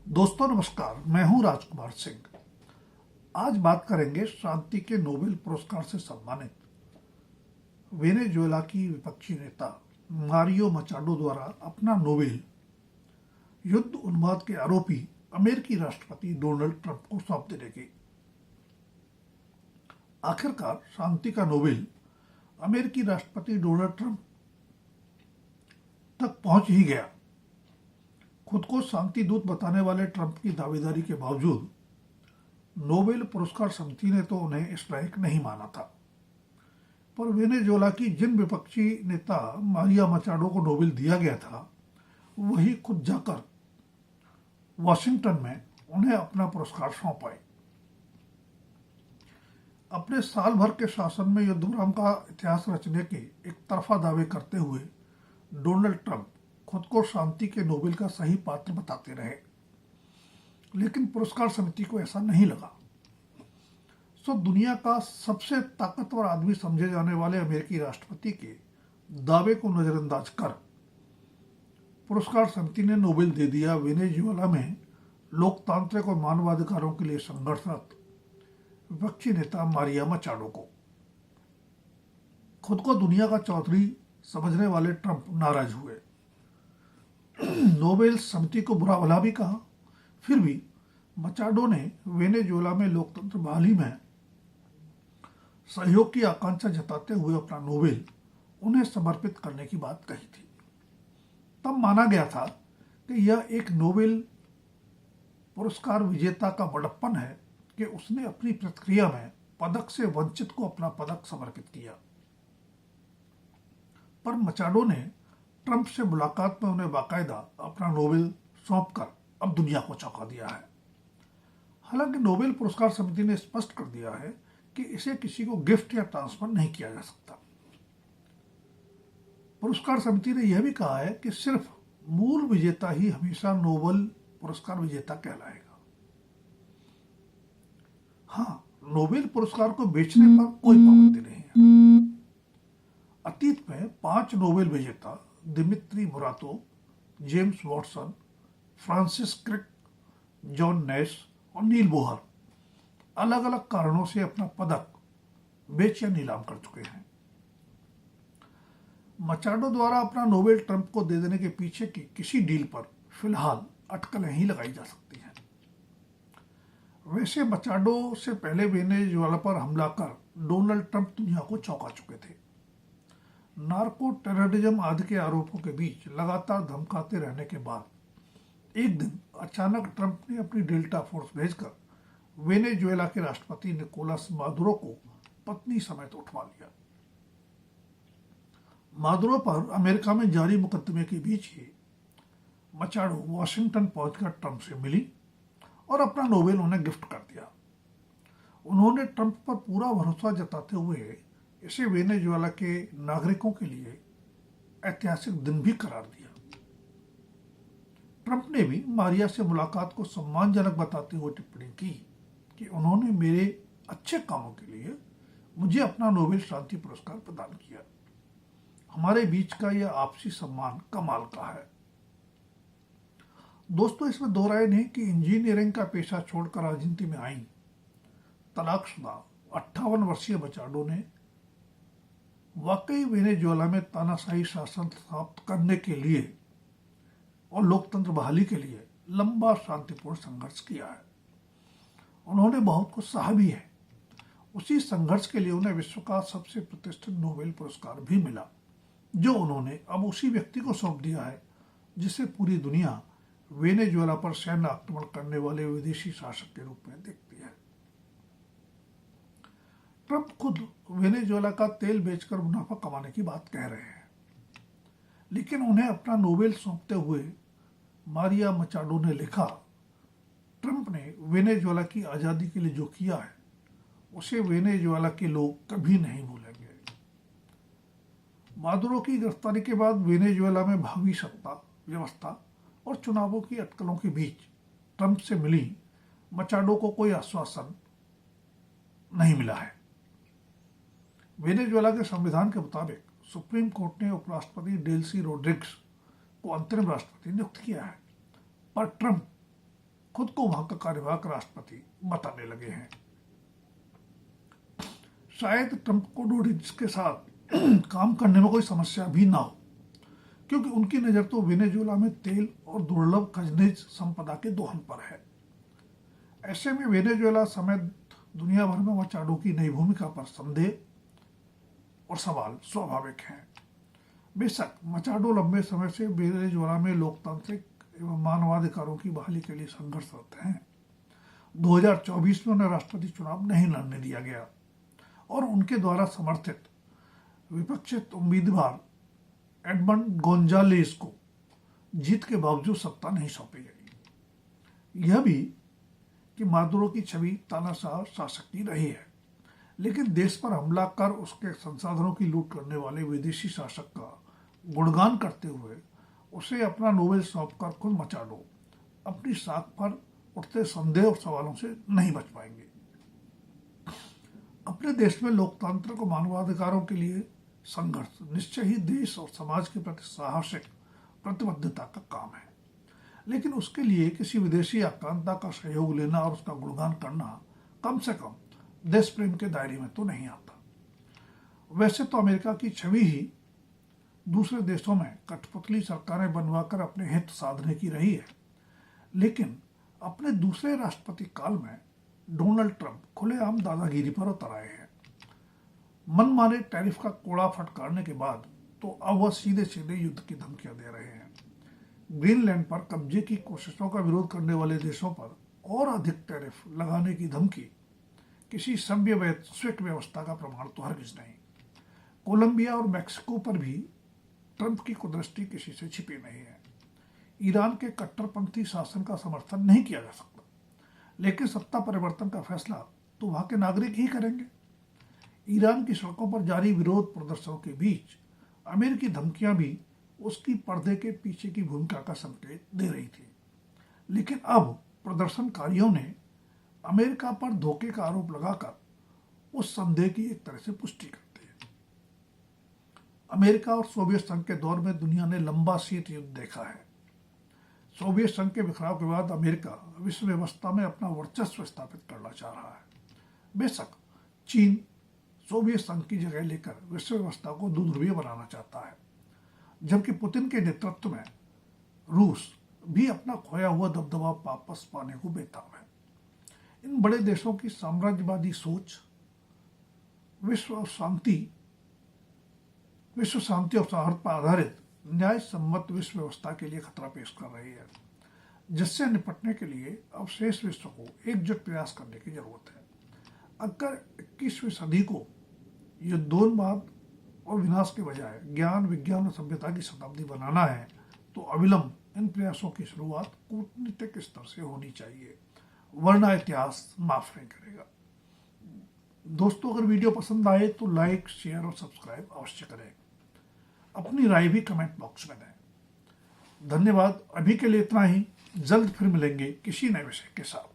दोस्तों नमस्कार, मैं हूं राजकुमार सिंह। आज बात करेंगे शांति के नोबेल पुरस्कार से सम्मानित वेनेजुएला की विपक्षी नेता मारियो मचाडो द्वारा अपना नोबेल युद्ध उन्माद के आरोपी अमेरिकी राष्ट्रपति डोनाल्ड ट्रंप को सौंप देने की। आखिरकार शांति का नोबेल अमेरिकी राष्ट्रपति डोनाल्ड ट्रंप तक पहुंच ही गया। खुद को शांति दूत बताने वाले ट्रंप की दावेदारी के बावजूद नोबेल पुरस्कार समिति ने तो उन्हें इस लायक नहीं माना था। पर वेनेजुएला की जिन विपक्षी नेता मारिया मचाडो को नोबेल दिया गया था, वही खुद जाकर वॉशिंगटन में उन्हें अपना पुरस्कार सौंपाए। अपने साल भर के शासन में युद्ध विराम का इतिहास रचने के एक तरफा दावे करते हुए डोनाल्ड ट्रंप खुद को शांति के नोबेल का सही पात्र बताते रहे, लेकिन पुरस्कार समिति को ऐसा नहीं लगा। सो दुनिया का सबसे ताकतवर आदमी समझे जाने वाले अमेरिकी राष्ट्रपति के दावे को नजरअंदाज कर पुरस्कार समिति ने नोबेल दे दिया वेनेजुएला में लोकतांत्रिक और मानवाधिकारों के लिए संघर्षरत विपक्षी नेता मारिया मचाडो को। खुद को दुनिया का चौधरी समझने वाले ट्रंप नाराज हुए। नोबेल समिति को बुरा भला भी कहा, फिर भी मचाडो ने वेनेजुएला में लोकतंत्र बहाली में सहयोग की आकांक्षा जताते हुए अपना नोबेल उन्हें समर्पित करने की बात कही थी। तब माना गया था कि यह एक नोबेल पुरस्कार विजेता का बड़प्पन है कि उसने अपनी प्रतिक्रिया में पदक से वंचित को अपना पदक समर्पित किया। पर मचाडो ने ट्रंप से मुलाकात में उन्हें बाकायदा अपना नोबेल सौंपकर अब दुनिया को चौंका दिया है। हालांकि नोबेल पुरस्कार समिति ने स्पष्ट कर दिया है कि इसे किसी को गिफ्ट या ट्रांसफर नहीं किया जा सकता। पुरस्कार समिति ने यह भी कहा है कि सिर्फ मूल विजेता ही हमेशा नोबेल पुरस्कार विजेता कहलाएगा। हाँ, नोबेल पुरस्कार को बेचने पर कोई पाबंदी नहीं है। अतीत में 5 नोबेल विजेता Dmitry Muratov, James Watson, Francis Crick, John Nash और नील बोहर अलग अलग कारणों से अपना पदक बेच या नीलाम कर चुके हैं। मचाडो द्वारा अपना नोबेल ट्रंप को दे देने के पीछे की किसी डील पर फिलहाल अटकलें ही लगाई जा सकती हैं। वैसे मचाडो से पहले वेनेजुएला पर हमला कर डोनाल्ड ट्रंप दुनिया को चौंका चुके थे। नार्को टेररिज्म आदि के आरोपों के बीच लगातार धमकाते रहने के बाद एक दिन अचानक ट्रंप ने अपनी डेल्टा फोर्स भेजकर वेनेजुएला के राष्ट्रपति निकोलस मादुरो को पत्नी समेत उठवा लिया। मादुरो पर अमेरिका में जारी मुकदमे के बीच ही मचाडो वॉशिंगटन पहुंचकर ट्रंप से मिली और अपना नोबेल उन्हें गिफ्ट कर दिया। उन्होंने ट्रंप पर पूरा भरोसा जताते हुए इसे वेनेजुएला के नागरिकों के लिए ऐतिहासिक दिन भी करार दिया। ट्रंप ने भी मारिया से मुलाकात को सम्मानजनक बताते हुए टिप्पणी की कि उन्होंने मेरे अच्छे कामों के लिए मुझे अपना नोबेल शांति पुरस्कार प्रदान किया। हमारे बीच का यह आपसी सम्मान कमाल का है। दोस्तों, इसमें दो राय नहीं कि इंजीनियरिंग का पेशा छोड़कर राजनीति में आई तलाकशुदा 58 वर्षीय मचाडो ने वाकई वेनेजुएला में तानाशाही शासन समाप्त करने के लिए और लोकतंत्र बहाली के लिए लंबा शांतिपूर्ण संघर्ष किया है। उन्होंने बहुत कुछ सहा भी है। उसी संघर्ष के लिए उन्हें विश्व का सबसे प्रतिष्ठित नोबेल पुरस्कार भी मिला, जो उन्होंने अब उसी व्यक्ति को सौंप दिया है जिसे पूरी दुनिया वेनेजुएला पर सैन्य आक्रमण करने वाले विदेशी शासक के रूप में देखती है। ट्रंप खुद वेनेजुएला का तेल बेचकर मुनाफा कमाने की बात कह रहे हैं, लेकिन उन्हें अपना नोबेल सौंपते हुए मारिया मचाडो ने लिखा, ट्रंप ने वेनेजुएला की आज़ादी के लिए जो किया है उसे वेनेजुएला के लोग कभी नहीं भूलेंगे। मादुरो की गिरफ्तारी के बाद वेनेजुएला में भावी सत्ता व्यवस्था और चुनावों की अटकलों के बीच ट्रंप से मिली मचाडो को कोई आश्वासन नहीं मिला है। वेनेजुएला के संविधान के मुताबिक सुप्रीम कोर्ट ने उपराष्ट्रपति डेल्सी रोड्रिग्स को अंतरिम राष्ट्रपति नियुक्त किया है, पर ट्रंप खुद को वहां का कार्यवाहक राष्ट्रपति बताने लगे हैं। शायद ट्रंप को रोड्रिग्स के साथ काम करने में कोई समस्या भी ना हो, क्योंकि उनकी नजर तो वेनेजुएला में तेल और दुर्लभ खनिज संपदा के दोहन पर है। ऐसे में वेनेजुएला समेत दुनिया भर में मचाडो की नई भूमिका पर संदेह और सवाल स्वाभाविक हैं। बेशक मचाडो लंबे समय से वेनेजुएला में लोकतांत्रिक एवं मानवाधिकारों की बहाली के लिए संघर्षरत हैं। 2024 में उन्हें राष्ट्रपति चुनाव नहीं लड़ने दिया गया और उनके द्वारा समर्थित विपक्षित उम्मीदवार एडमंड गोंजालेस को जीत के बावजूद सत्ता नहीं सौंपी गई। यह भी कि मादुरो की छवि तानाशाह शासक की रही है, लेकिन देश पर हमला कर उसके संसाधनों की लूट करने वाले विदेशी शासक का गुणगान करते हुए उसे अपना नोबेल सौंपकर खुद मचाडो अपनी साख पर उठते संदेह और सवालों से नहीं बच पाएंगे। अपने देश में लोकतंत्र को मानवाधिकारों के लिए संघर्ष निश्चय ही देश और समाज के प्रति साहसिक प्रतिबद्धता का काम है, लेकिन उसके लिए किसी विदेशी आक्रांता का सहयोग लेना और उसका गुणगान करना कम से कम देश प्रेम के दायरे में तो नहीं आता। वैसे तो अमेरिका की छवि ही दूसरे देशों में कठपुतली सरकारें बनवाकर अपने हित साधने की रही है, लेकिन अपने दूसरे राष्ट्रपति काल में डोनाल्ड ट्रंप खुलेआम दादागिरी पर उतर आए हैं। मनमाने टैरिफ का कोड़ा फटकारने के बाद तो अब वह सीधे सीधे युद्ध की धमकियां दे रहे हैं। ग्रीनलैंड पर कब्जे की कोशिशों का विरोध करने वाले देशों पर और अधिक टैरिफ लगाने की धमकी किसी सभ्य वैश्विक व्यवस्था का प्रमाण तो हरगिज नहीं। कोलंबिया और मैक्सिको पर भी ट्रंप की कुदृष्टि किसी से छिपी नहीं है। ईरान के कट्टरपंथी शासन का समर्थन नहीं किया जा सकता, लेकिन सत्ता परिवर्तन का फैसला तो वहां के नागरिक ही करेंगे। ईरान की सड़कों पर जारी विरोध प्रदर्शनों के बीच अमेरिकी धमकियां भी उसकी पर्दे के पीछे की भूमिका का संकेत दे रही थी, लेकिन अब प्रदर्शनकारियों ने अमेरिका पर धोखे का आरोप लगाकर उस संदेह की एक तरह से पुष्टि कर दी है। अमेरिका और सोवियत संघ के दौर में दुनिया ने लंबा शीत युद्ध देखा है। सोवियत संघ के बिखराव के बाद अमेरिका विश्व व्यवस्था में अपना वर्चस्व स्थापित करना चाह रहा है। बेशक चीन सोवियत संघ की जगह लेकर विश्व व्यवस्था को दुध्रुवीय बनाना चाहता है, जबकि पुतिन के नेतृत्व में रूस भी अपना खोया हुआ दबदबा वापस पाने को बेताब है। इन बड़े देशों की साम्राज्यवादी सोच विश्व शांति और सौहार्द पर आधारित न्याय सम्मत विश्व व्यवस्था के लिए खतरा पेश कर रही है, जिससे निपटने के लिए अब शेष विश्व को एकजुट प्रयास करने की जरूरत है। अगर 21वीं सदी को युद्धोन्माद और विनाश के बजाय ज्ञान, विज्ञान और सभ्यता की शताब्दी बनाना है, तो अविलंब इन प्रयासों की शुरुआत कूटनीतिक स्तर से होनी चाहिए, वरना इतिहास माफ नहीं करेगा। दोस्तों, अगर वीडियो पसंद आए तो लाइक, शेयर और सब्सक्राइब अवश्य करें। अपनी राय भी कमेंट बॉक्स में दें। धन्यवाद। अभी के लिए इतना ही। जल्द फिर मिलेंगे किसी नए विषय के साथ।